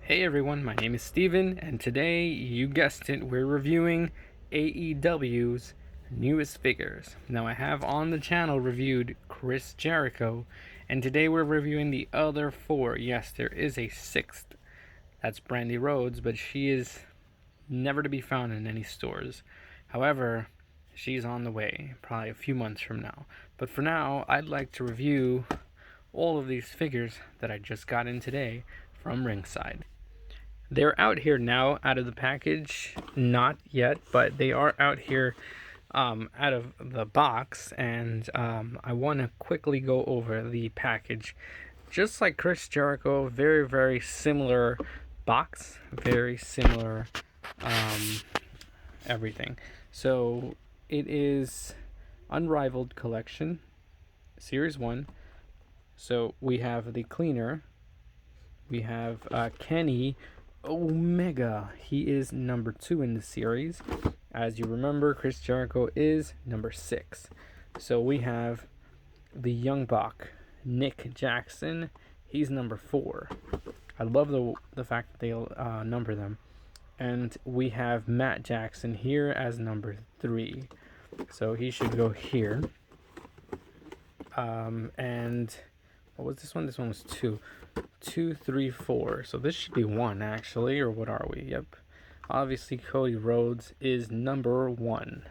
Hey everyone, my name is Steven, and today, you guessed it, we're reviewing AEW's newest figures. Now, I have on the channel reviewed Chris Jericho, and today we're reviewing the other four. Yes, there is a sixth. That's Cody Rhodes, but she is never to be found in any stores. However, she's on the way, probably a few months from now. But for now, I'd like to review all of these figures that I just got in today from Ringside. They're out here now, out of the package. Not yet, but they are out here out of the box. And I want to quickly go over the package. Just like Chris Jericho, very, very similar box. Very similar everything. So it is Unrivaled Collection, Series 1. So we have the cleaner. We have Kenny Omega. He is number 2 in the series. As you remember, Chris Jericho is number 6. So we have the Young Buck, Nick Jackson. He's number 4. I love the fact that they number them. And we have Matt Jackson here as number 3. So he should go here. And what was this one? This one was 2. 2, 3, 4. So this should be 1 actually, or what are we? Yep. Obviously, Cody Rhodes is number 1.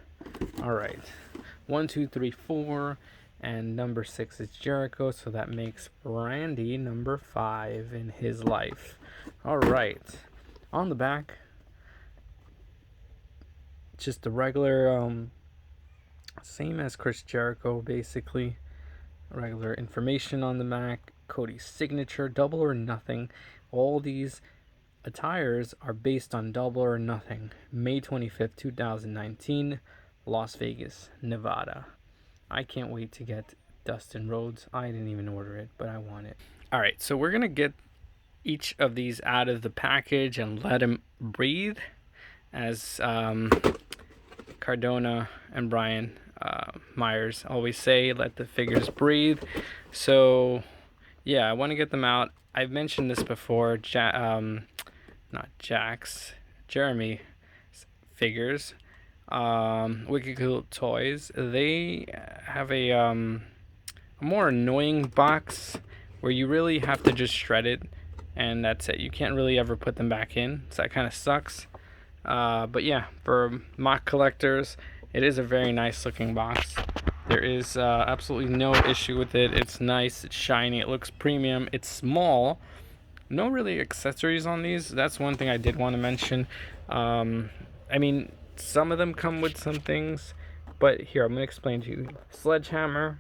All right. 1, 2, 3, 4, and number 6 is Jericho. So that makes Randy number 5 in his life. All right. On the back, just the regular, same as Chris Jericho, basically. Regular information on the back. Cody's signature, Double or Nothing. All these attires are based on Double or Nothing. May 25th, 2019, Las Vegas, Nevada. I can't wait to get Dustin Rhodes. I didn't even order it, but I want it. All right, so we're going to get each of these out of the package and let them breathe. As Cardona and Brian Myers always say, let the figures breathe. So yeah, I want to get them out. I've mentioned this before. Not Jax, Jeremy figures, Wicked Cool Toys. They have a more annoying box where you really have to just shred it, and that's it. You can't really ever put them back in, so that kind of sucks. But yeah, for mock collectors, it is a very nice looking box. There is absolutely no issue with it. It's nice, it's shiny, it looks premium, it's small. No really accessories on these. That's one thing I did want to mention. I mean, some of them come with some things, but here, I'm going to explain to you. Sledgehammer,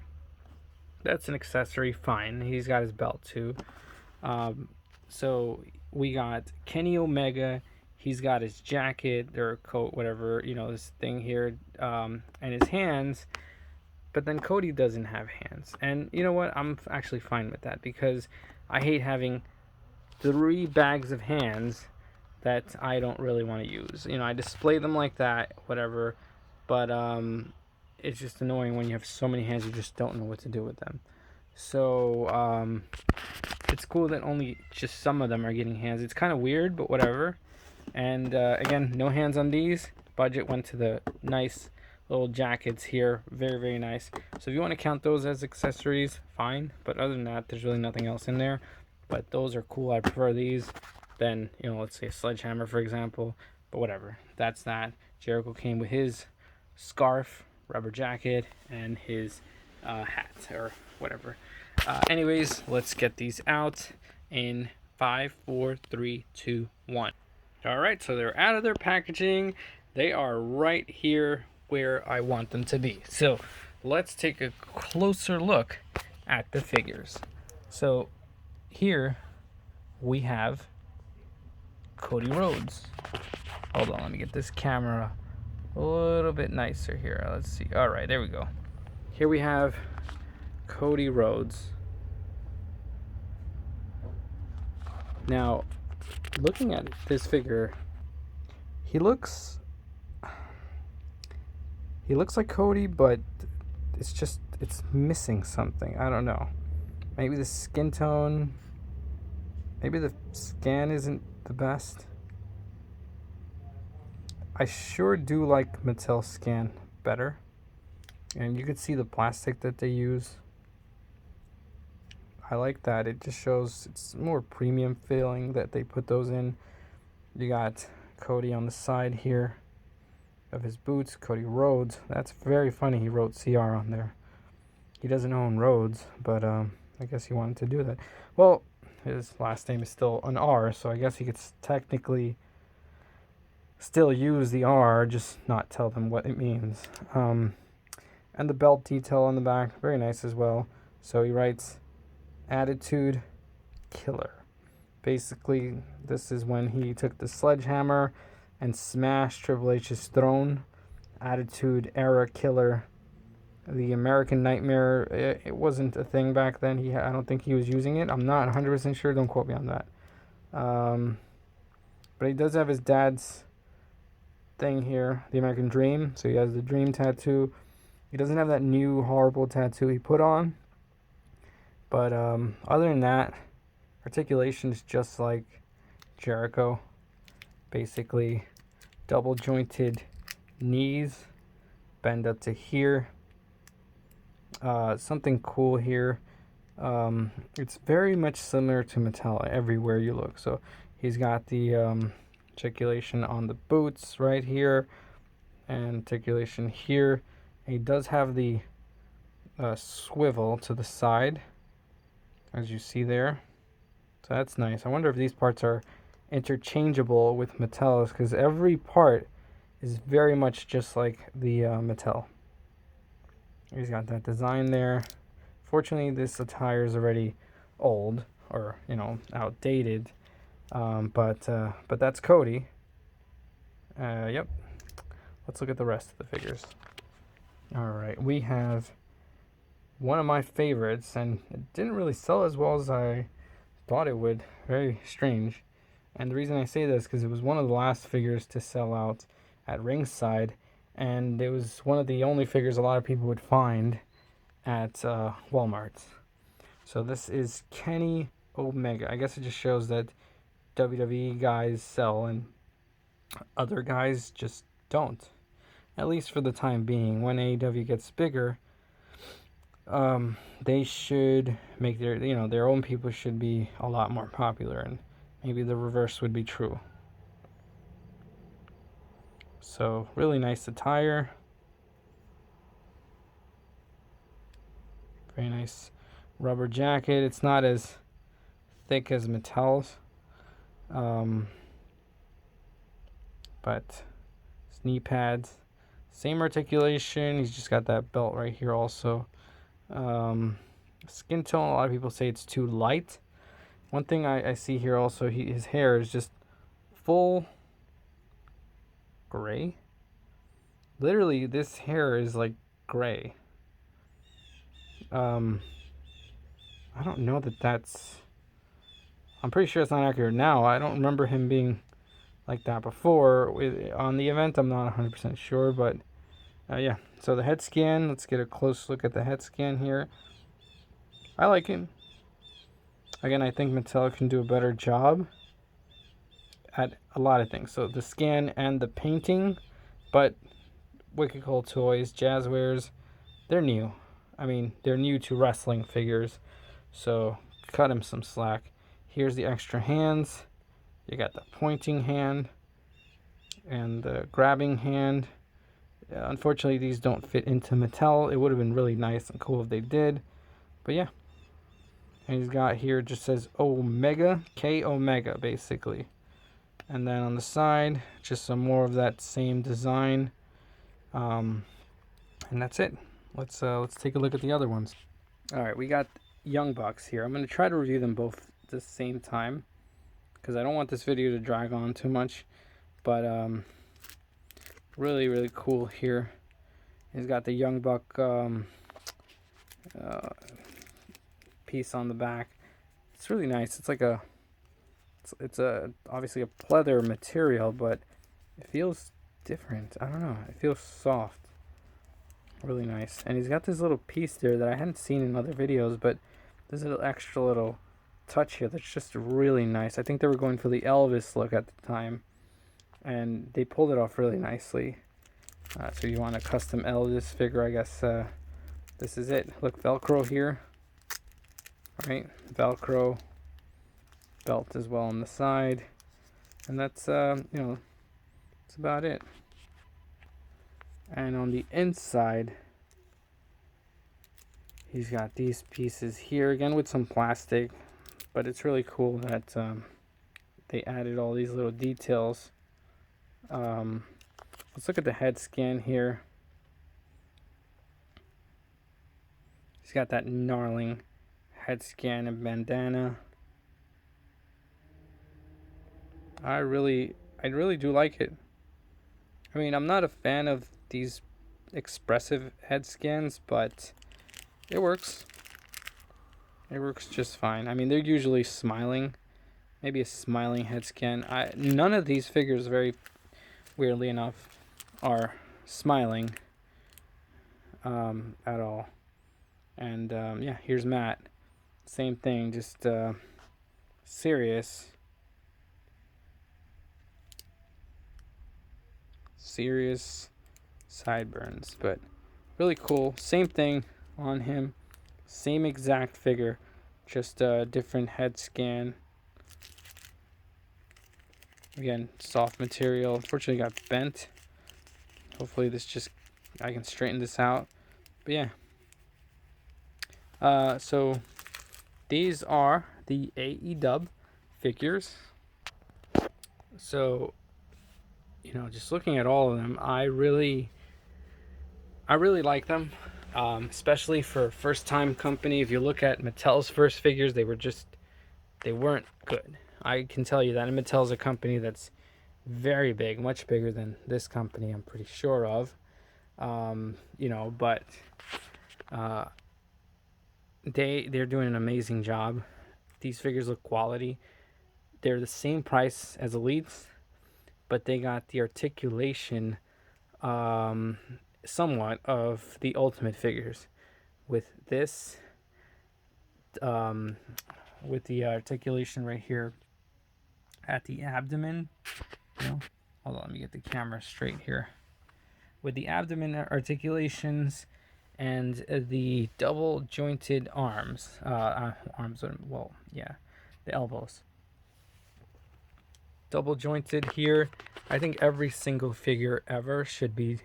that's an accessory, fine. He's got his belt too. So we got Kenny Omega. He's got his jacket or coat, whatever, this thing here, and his hands. But then Cody doesn't have hands. And you know what? I'm actually fine with that, because I hate having 3 bags of hands that I don't really want to use. I display them like that, whatever. But it's just annoying when you have so many hands, you just don't know what to do with them. So it's cool that only just some of them are getting hands. It's kind of weird, but whatever. And again, no hands on these. Budget went to the nice little jackets here. Very, very nice. So if you want to count those as accessories, fine. But other than that, there's really nothing else in there. But those are cool. I prefer these than, let's say a Sledgehammer, for example. But whatever. That's that. Jericho came with his scarf, rubber jacket, and his hat or whatever. Anyways, let's get these out in 5, 4, 3, 2, 1. All right, so they're out of their packaging. They are right here where I want them to be. So let's take a closer look at the figures. So here we have Cody Rhodes. Hold on, let me get this camera a little bit nicer here. Let's see. All right, there we go. Here we have Cody Rhodes. Now, looking at this figure, he looks like Cody, but it's missing something. I don't know. Maybe the skin tone, maybe the scan isn't the best. I sure do like Mattel Scan better. And you can see the plastic that they use. I like that. It just shows it's more premium feeling that they put those in. You got Cody on the side here of his boots. Cody Rhodes. That's very funny. He wrote CR on there. He doesn't own Rhodes, but I guess he wanted to do that. Well, his last name is still an R, so I guess he could technically still use the R, just not tell them what it means. And the belt detail on the back, very nice as well. So he writes, Attitude Killer. Basically, this is when he took the sledgehammer and smashed Triple H's throne. Attitude Era Killer. The American Nightmare, it wasn't a thing back then. I don't think he was using it. I'm not 100% sure. Don't quote me on that. But he does have his dad's thing here, the American Dream. So he has the Dream tattoo. He doesn't have that new horrible tattoo he put on. But other than that, articulation is just like Jericho. Basically, double jointed knees, bend up to here. Something cool here. It's very much similar to Mattel everywhere you look. So he's got the articulation on the boots right here, and articulation here. He does have the swivel to the side, as you see there. So that's nice. I wonder if these parts are interchangeable with Mattel's, because every part is very much just like the Mattel. He's got that design there. Fortunately, this attire is already old, or outdated. But that's Cody. Yep. Let's look at the rest of the figures. All right, we have one of my favorites, and it didn't really sell as well as I thought it would. Very strange. And the reason I say this is because it was one of the last figures to sell out at ringside, and it was one of the only figures a lot of people would find at Walmart. So this is Kenny Omega. I guess it just shows that WWE guys sell and other guys just don't. At least for the time being. When AEW gets bigger, they should make their own people should be a lot more popular, and maybe the reverse would be true. So really nice attire. Very nice rubber jacket. It's not as thick as Mattel's. But his knee pads, same articulation. He's just got that belt right here also. Skin tone, a lot of people say it's too light. One thing I see here also, his hair is just full gray. Literally, this hair is like gray. I don't know that's... I'm pretty sure it's not accurate now. I don't remember him being like that before on the event. I'm not 100% sure, but yeah. So the head scan, let's get a close look at the head scan here. I like him. Again, I think Mattel can do a better job at a lot of things. So the scan and the painting, but Wicked Cool Toys, Jazwares, they're new. I mean, they're new to wrestling figures, so cut him some slack. Here's the extra hands. You got the pointing hand and the grabbing hand. Unfortunately, these don't fit into Mattel. It would have been really nice and cool if they did. But yeah. And he's got here, just says Omega, K Omega, basically. And then on the side, just some more of that same design. And that's it. Let's take a look at the other ones. All right, we got Young Bucks here. I'm going to try to review them both at the same time, because I don't want this video to drag on too much. But really, really cool here. He's got the Young Buck piece on the back. It's really nice. It's like it's obviously a pleather material, but it feels different. I don't know. It feels soft. Really nice. And he's got this little piece there that I hadn't seen in other videos, but this little extra little touch here that's just really nice. I think they were going for the Elvis look at the time, and they pulled it off really nicely. So you want a custom Elvis figure, I guess this is it. Look, Velcro here, right? Velcro belt as well on the side, and that's you know, that's about it. And on the inside, he's got these pieces here again with some plastic, but it's really cool that they added all these little details. Let's look at the head scan here. He's got that gnarling head scan and bandana. I really do like it. I mean, I'm not a fan of these expressive head scans, but it works. It works just fine. I mean, they're usually smiling. Maybe a smiling head scan. None of these figures, very weirdly enough, are smiling at all. And yeah, here's Matt. Same thing, just serious sideburns, but really cool. Same thing on him, same exact figure, just a different head scan. Again, soft material. Unfortunately, got bent. Hopefully, I can straighten this out. But yeah. So these are the AEW figures. So, you know, just looking at all of them, I really like them, especially for first-time company. If you look at Mattel's first figures, they weren't good. I can tell you that. And Mattel's a company that's very big, much bigger than this company, I'm pretty sure of. You know, but they're doing an amazing job. These figures look quality. They're the same price as Elites, but they got the articulation somewhat of the Ultimate figures. With this, with the articulation right here at the abdomen, you know, hold on, let me get the camera straight here. With the abdomen articulations and the double jointed arms, well, yeah, the elbows. Double jointed here. I think every single figure ever should be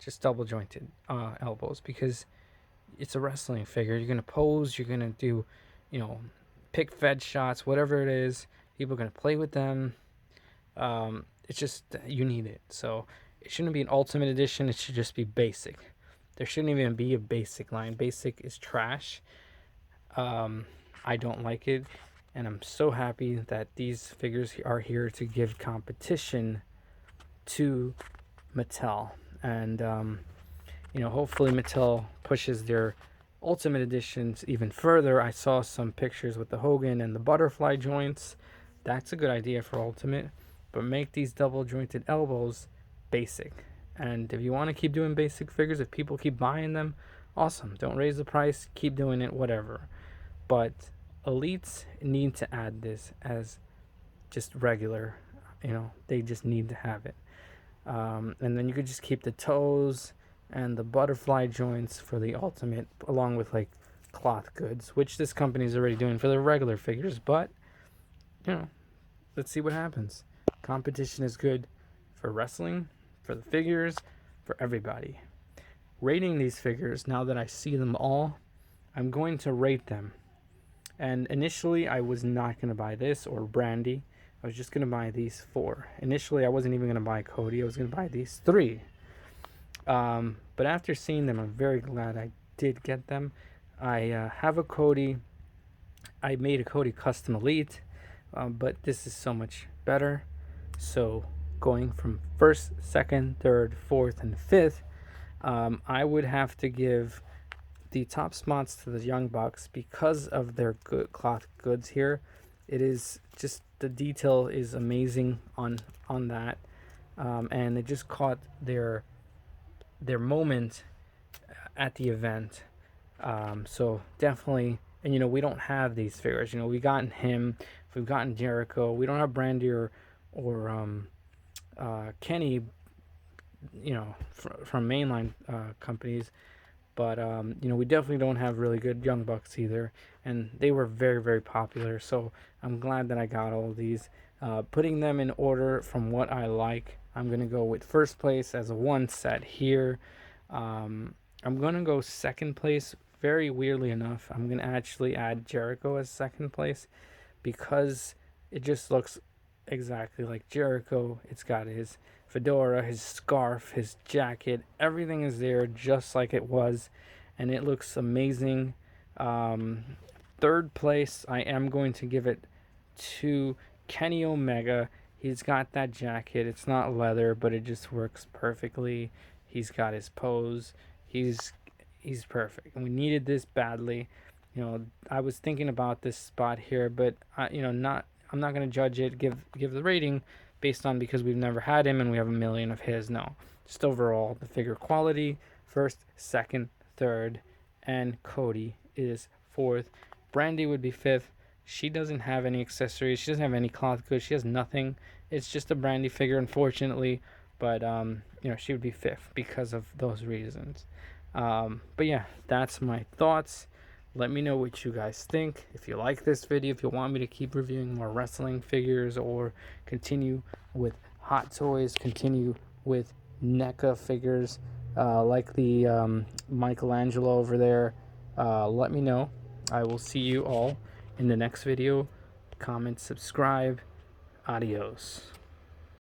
just double jointed elbows, because it's a wrestling figure. You're gonna pose, you're gonna do, you know, pick fed shots, whatever it is. People are gonna play with them. It's just, you need it. So it shouldn't be an Ultimate Edition. It should just be basic. There shouldn't even be a basic line. Basic is trash. I don't like it, and I'm so happy that these figures are here to give competition to Mattel. And you know, hopefully Mattel pushes their Ultimate Editions even further. I saw some pictures with the Hogan and the butterfly joints. That's a good idea for Ultimate, but make these double jointed elbows basic. And if you want to keep doing basic figures, if people keep buying them, awesome. Don't raise the price, keep doing it, whatever. But Elites need to add this as just regular, you know, they just need to have it. And then you could just keep the toes and the butterfly joints for the Ultimate, along with like cloth goods, which this company is already doing for their regular figures. But, you know, let's see what happens. Competition is good for wrestling, for the figures, for everybody. Rating these figures, now that I see them all, I'm going to rate them. And initially, I was not going to buy this or Brandy. I was just going to buy these 4. Initially, I wasn't even going to buy Cody. I was going to buy these 3. But after seeing them, I'm very glad I did get them. I have a Cody. I made a Cody Custom Elite, but this is so much better. So going from 1st, 2nd, 3rd, 4th, and 5th, I would have to give the top spots to the Young Bucks because of their good cloth goods here. It is just, the detail is amazing on that, and it just caught their moment at the event. So definitely And we don't have these figures. We've gotten him, we've gotten Jericho. We don't have Brandy or Kenny, from mainline companies. But we definitely don't have really good Young Bucks either, and they were very, very popular. So I'm glad that I got all of these. Putting them in order from what I like, I'm gonna go with first place as a one set here. I'm gonna go second place. Very weirdly enough, I'm gonna actually add Jericho as second place because it just looks exactly like Jericho. It's got his fedora, his scarf, his jacket. Everything is there just like it was, and it looks amazing. Um, Third place, I am going to give it to Kenny Omega. He's got that jacket. It's not leather, but it just works perfectly. He's got his pose. He's perfect. And we needed this badly. I was thinking about this spot here, but not. I'm not gonna judge it. Give the rating based on because we've never had him and we have a million of his. No, just overall the figure quality. First, second, third, and Cody is fourth. Brandy would be fifth. She doesn't have any accessories. She doesn't have any cloth goods. She has nothing. It's just a Brandy figure, unfortunately. But she would be fifth because of those reasons. But yeah, that's my thoughts. Let me know what you guys think. If you like this video, if you want me to keep reviewing more wrestling figures or continue with Hot Toys, continue with NECA figures, like the Michelangelo over there, let me know. I will see you all in the next video. Comment, subscribe. Adios.